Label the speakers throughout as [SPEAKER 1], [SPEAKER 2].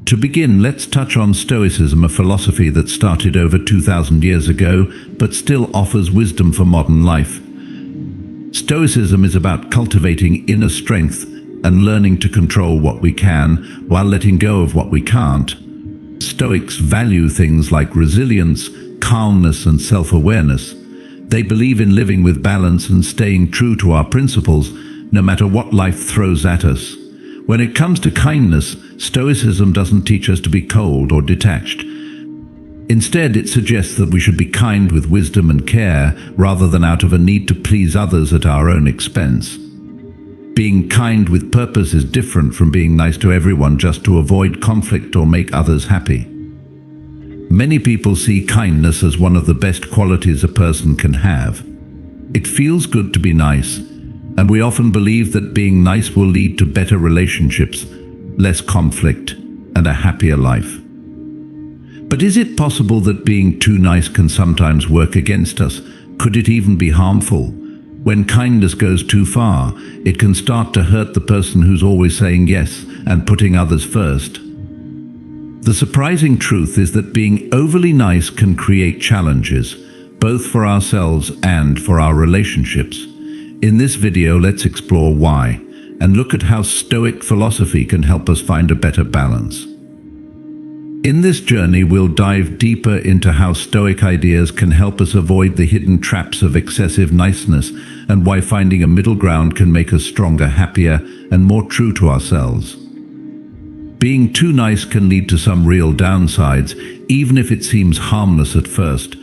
[SPEAKER 1] To begin, let's touch on Stoicism, a philosophy that started over 2,000 years ago, but still offers wisdom for modern life. Stoicism is about cultivating inner strength and learning to control what we can while letting go of what we can't. Stoics value things like resilience, calmness, and self-awareness. They believe in living with balance and staying true to our principles, no matter what life throws at us. When it comes to kindness, Stoicism doesn't teach us to be cold or detached. Instead, it suggests that we should be kind with wisdom and care, rather than out of a need to please others at our own expense. Being kind with purpose is different from being nice to everyone just to avoid conflict or make others happy. Many people see kindness as one of the best qualities a person can have. It feels good to be nice, and we often believe that being nice will lead to better relationships, less conflict, and a happier life. But is it possible that being too nice can sometimes work against us? Could it even be harmful? When kindness goes too far, it can start to hurt the person who's always saying yes and putting others first. The surprising truth is that being overly nice can create challenges, both for ourselves and for our relationships. In this video, let's explore why, and look at how Stoic philosophy can help us find a better balance. In this journey, we'll dive deeper into how Stoic ideas can help us avoid the hidden traps of excessive niceness, and why finding a middle ground can make us stronger, happier, and more true to ourselves. Being too nice can lead to some real downsides, even if it seems harmless at first.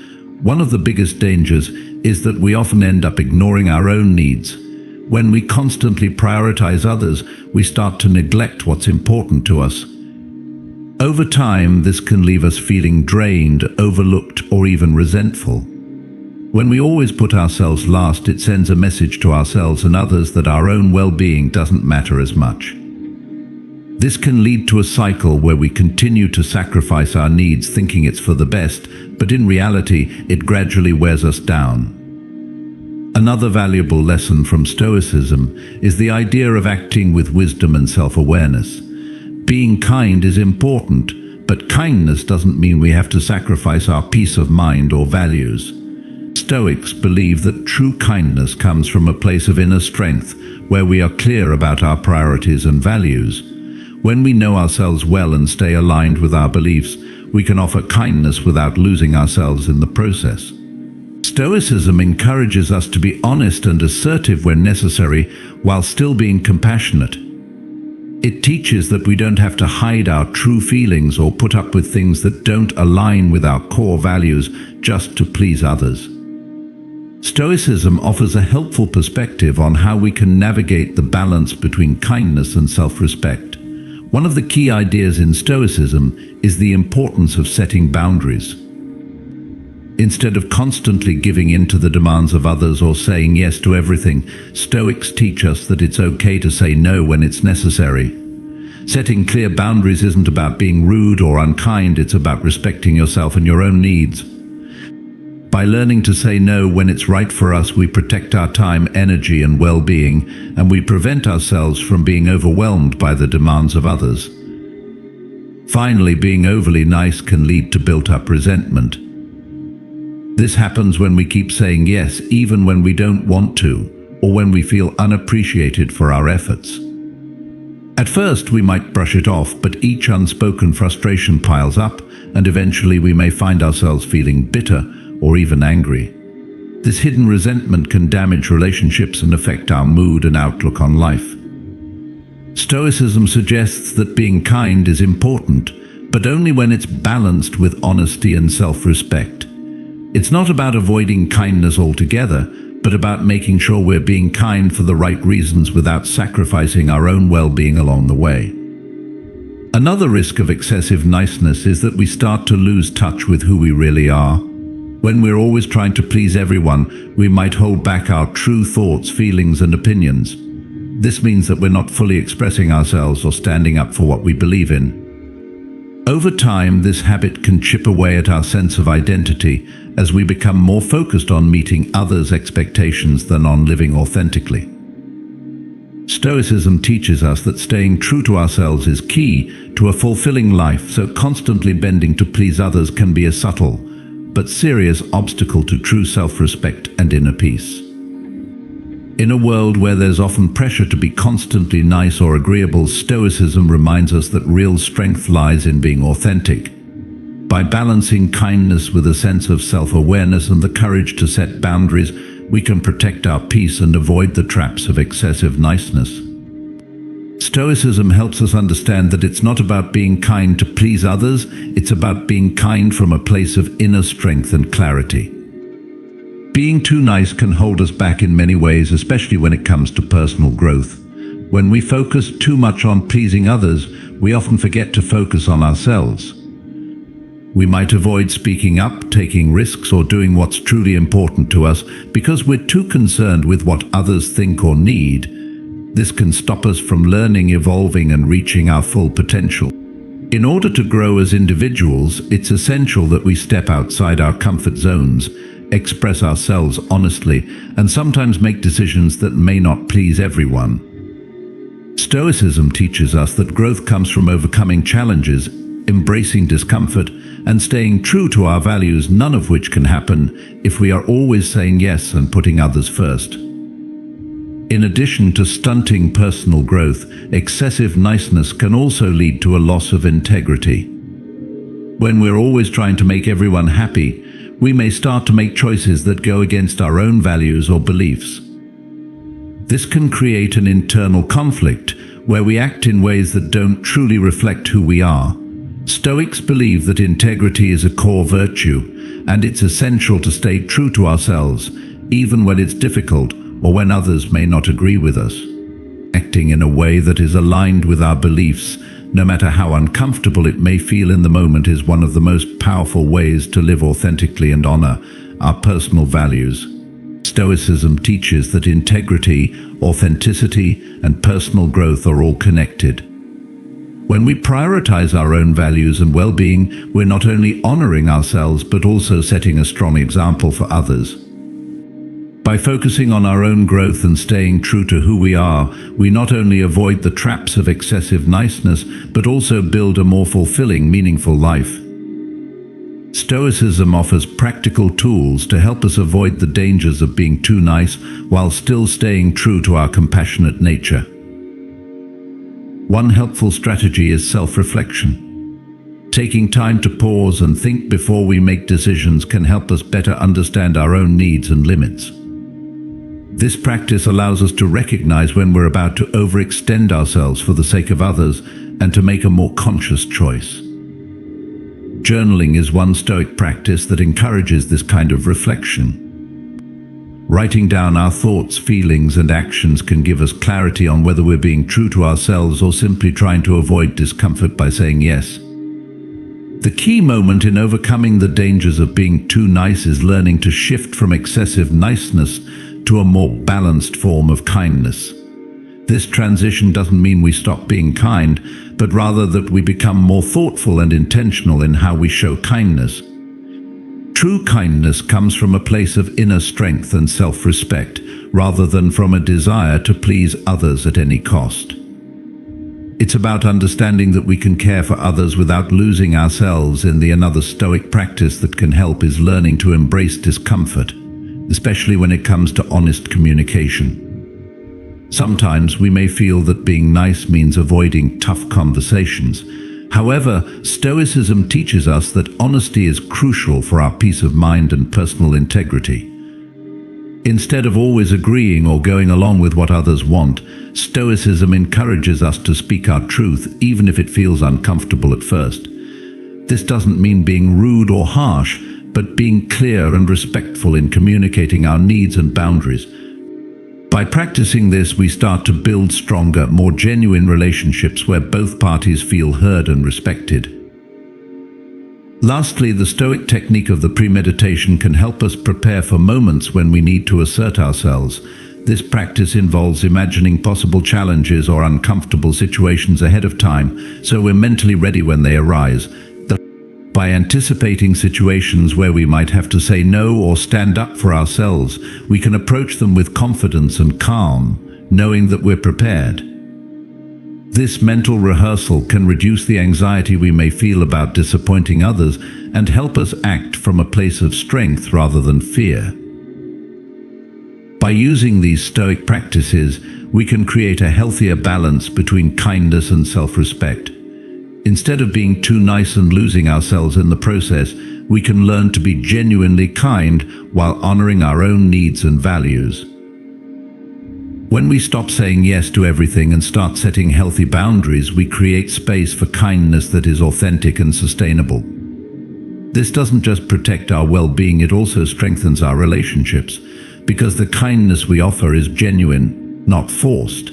[SPEAKER 1] One of the biggest dangers is that we often end up ignoring our own needs. When we constantly prioritize others, we start to neglect what's important to us. Over time, this can leave us feeling drained, overlooked, or even resentful. When we always put ourselves last, it sends a message to ourselves and others that our own well-being doesn't matter as much. This can lead to a cycle where we continue to sacrifice our needs thinking it's for the best, but in reality, it gradually wears us down. Another valuable lesson from Stoicism is the idea of acting with wisdom and self-awareness. Being kind is important, but kindness doesn't mean we have to sacrifice our peace of mind or values. Stoics believe that true kindness comes from a place of inner strength, where we are clear about our priorities and values. When we know ourselves well and stay aligned with our beliefs, we can offer kindness without losing ourselves in the process. Stoicism encourages us to be honest and assertive when necessary, while still being compassionate. It teaches that we don't have to hide our true feelings or put up with things that don't align with our core values just to please others. Stoicism offers a helpful perspective on how we can navigate the balance between kindness and self-respect. One of the key ideas in Stoicism is the importance of setting boundaries. Instead of constantly giving in to the demands of others or saying yes to everything, Stoics teach us that it's okay to say no when it's necessary. Setting clear boundaries isn't about being rude or unkind, it's about respecting yourself and your own needs. By learning to say no when it's right for us, we protect our time, energy, and well-being, and we prevent ourselves from being overwhelmed by the demands of others. Finally, being overly nice can lead to built-up resentment. This happens when we keep saying yes, even when we don't want to, or when we feel unappreciated for our efforts. At first, we might brush it off, but each unspoken frustration piles up, and eventually we may find ourselves feeling bitter or even angry. This hidden resentment can damage relationships and affect our mood and outlook on life. Stoicism suggests that being kind is important, but only when it's balanced with honesty and self-respect. It's not about avoiding kindness altogether, but about making sure we're being kind for the right reasons without sacrificing our own well-being along the way. Another risk of excessive niceness is that we start to lose touch with who we really are. When we're always trying to please everyone, we might hold back our true thoughts, feelings, and opinions. This means that we're not fully expressing ourselves or standing up for what we believe in. Over time, this habit can chip away at our sense of identity as we become more focused on meeting others' expectations than on living authentically. Stoicism teaches us that staying true to ourselves is key to a fulfilling life, so constantly bending to please others can be a subtle but serious obstacle to true self-respect and inner peace. In a world where there's often pressure to be constantly nice or agreeable, Stoicism reminds us that real strength lies in being authentic. By balancing kindness with a sense of self-awareness and the courage to set boundaries, we can protect our peace and avoid the traps of excessive niceness. Stoicism helps us understand that it's not about being kind to please others, it's about being kind from a place of inner strength and clarity. Being too nice can hold us back in many ways, especially when it comes to personal growth. When we focus too much on pleasing others, we often forget to focus on ourselves. We might avoid speaking up, taking risks, or doing what's truly important to us because we're too concerned with what others think or need. This can stop us from learning, evolving, and reaching our full potential. In order to grow as individuals, it's essential that we step outside our comfort zones, express ourselves honestly, and sometimes make decisions that may not please everyone. Stoicism teaches us that growth comes from overcoming challenges, embracing discomfort, and staying true to our values, none of which can happen if we are always saying yes and putting others first. In addition to stunting personal growth, excessive niceness can also lead to a loss of integrity. When we're always trying to make everyone happy, we may start to make choices that go against our own values or beliefs. This can create an internal conflict where we act in ways that don't truly reflect who we are. Stoics believe that integrity is a core virtue, and it's essential to stay true to ourselves, even when it's difficult or when others may not agree with us. Acting in a way that is aligned with our beliefs, no matter how uncomfortable it may feel in the moment, is one of the most powerful ways to live authentically and honor our personal values. Stoicism teaches that integrity, authenticity, and personal growth are all connected. When we prioritize our own values and well-being, we're not only honoring ourselves but also setting a strong example for others. By focusing on our own growth and staying true to who we are, we not only avoid the traps of excessive niceness, but also build a more fulfilling, meaningful life. Stoicism offers practical tools to help us avoid the dangers of being too nice while still staying true to our compassionate nature. One helpful strategy is self-reflection. Taking time to pause and think before we make decisions can help us better understand our own needs and limits. This practice allows us to recognize when we're about to overextend ourselves for the sake of others and to make a more conscious choice. Journaling is one Stoic practice that encourages this kind of reflection. Writing down our thoughts, feelings, and actions can give us clarity on whether we're being true to ourselves or simply trying to avoid discomfort by saying yes. The key moment in overcoming the dangers of being too nice is learning to shift from excessive niceness to a more balanced form of kindness. This transition doesn't mean we stop being kind, but rather that we become more thoughtful and intentional in how we show kindness. True kindness comes from a place of inner strength and self-respect, rather than from a desire to please others at any cost. It's about understanding that we can care for others without losing ourselves in another Stoic practice that can help is learning to embrace discomfort, especially when it comes to honest communication. Sometimes we may feel that being nice means avoiding tough conversations. However, Stoicism teaches us that honesty is crucial for our peace of mind and personal integrity. Instead of always agreeing or going along with what others want, Stoicism encourages us to speak our truth, even if it feels uncomfortable at first. This doesn't mean being rude or harsh, but being clear and respectful in communicating our needs and boundaries. By practicing this, we start to build stronger, more genuine relationships where both parties feel heard and respected. Lastly, the Stoic technique of the premeditation can help us prepare for moments when we need to assert ourselves. This practice involves imagining possible challenges or uncomfortable situations ahead of time, so we're mentally ready when they arise. By anticipating situations where we might have to say no or stand up for ourselves, we can approach them with confidence and calm, knowing that we're prepared. This mental rehearsal can reduce the anxiety we may feel about disappointing others and help us act from a place of strength rather than fear. By using these Stoic practices, we can create a healthier balance between kindness and self-respect. Instead of being too nice and losing ourselves in the process, we can learn to be genuinely kind while honoring our own needs and values. When we stop saying yes to everything and start setting healthy boundaries, we create space for kindness that is authentic and sustainable. This doesn't just protect our well-being, it also strengthens our relationships, because the kindness we offer is genuine, not forced.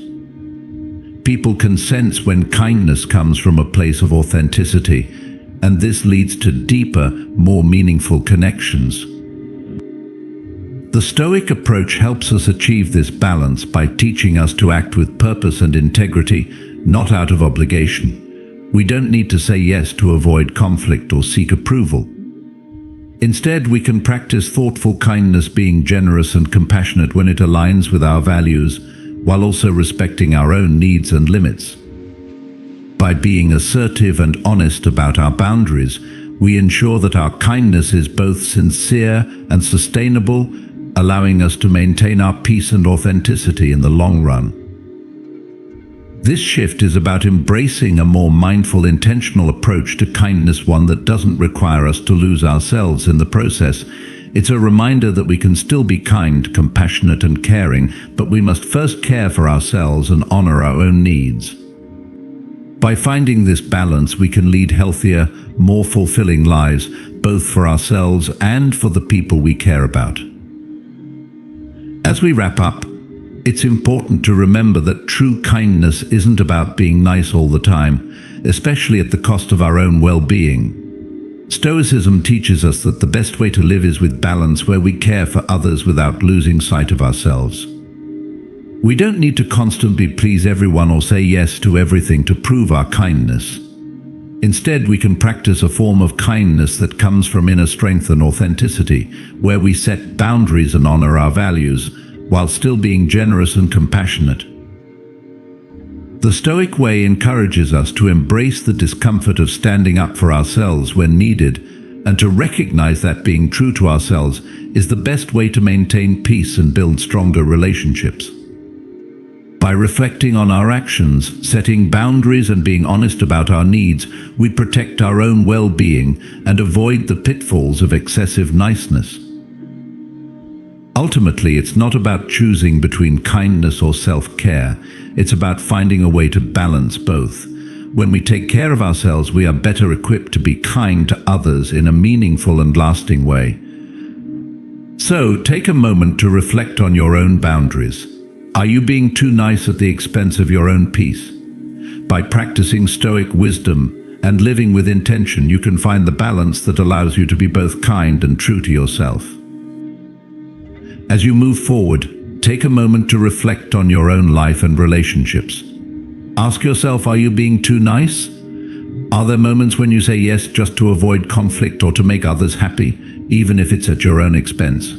[SPEAKER 1] People can sense when kindness comes from a place of authenticity, and this leads to deeper, more meaningful connections. The Stoic approach helps us achieve this balance by teaching us to act with purpose and integrity, not out of obligation. We don't need to say yes to avoid conflict or seek approval. Instead, we can practice thoughtful kindness, being generous and compassionate when it aligns with our values, while also respecting our own needs and limits. By being assertive and honest about our boundaries, we ensure that our kindness is both sincere and sustainable, allowing us to maintain our peace and authenticity in the long run. This shift is about embracing a more mindful, intentional approach to kindness, one that doesn't require us to lose ourselves in the process. It's a reminder that we can still be kind, compassionate, and caring, but we must first care for ourselves and honor our own needs. By finding this balance, we can lead healthier, more fulfilling lives, both for ourselves and for the people we care about. As we wrap up, it's important to remember that true kindness isn't about being nice all the time, especially at the cost of our own well-being. Stoicism teaches us that the best way to live is with balance, where we care for others without losing sight of ourselves. We don't need to constantly please everyone or say yes to everything to prove our kindness. Instead, we can practice a form of kindness that comes from inner strength and authenticity, where we set boundaries and honor our values, while still being generous and compassionate. The Stoic way encourages us to embrace the discomfort of standing up for ourselves when needed, and to recognize that being true to ourselves is the best way to maintain peace and build stronger relationships. By reflecting on our actions, setting boundaries, and being honest about our needs, we protect our own well-being and avoid the pitfalls of excessive niceness. Ultimately, it's not about choosing between kindness or self-care. It's about finding a way to balance both. When we take care of ourselves, we are better equipped to be kind to others in a meaningful and lasting way. So, take a moment to reflect on your own boundaries. Are you being too nice at the expense of your own peace? By practicing Stoic wisdom and living with intention, you can find the balance that allows you to be both kind and true to yourself. As you move forward, take a moment to reflect on your own life and relationships. Ask yourself, are you being too nice? Are there moments when you say yes just to avoid conflict or to make others happy, even if it's at your own expense?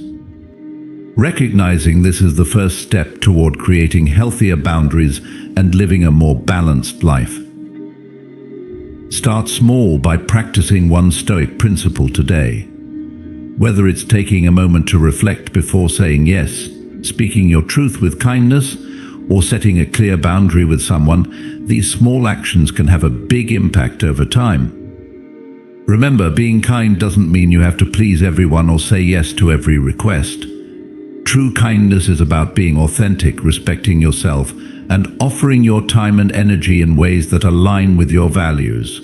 [SPEAKER 1] Recognizing this is the first step toward creating healthier boundaries and living a more balanced life. Start small by practicing one Stoic principle today. Whether it's taking a moment to reflect before saying yes, speaking your truth with kindness, or setting a clear boundary with someone, these small actions can have a big impact over time. Remember, being kind doesn't mean you have to please everyone or say yes to every request. True kindness is about being authentic, respecting yourself, and offering your time and energy in ways that align with your values.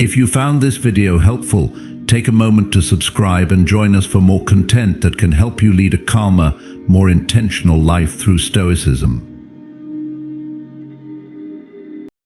[SPEAKER 1] If you found this video helpful, take a moment to subscribe and join us for more content that can help you lead a calmer, more intentional life through Stoicism.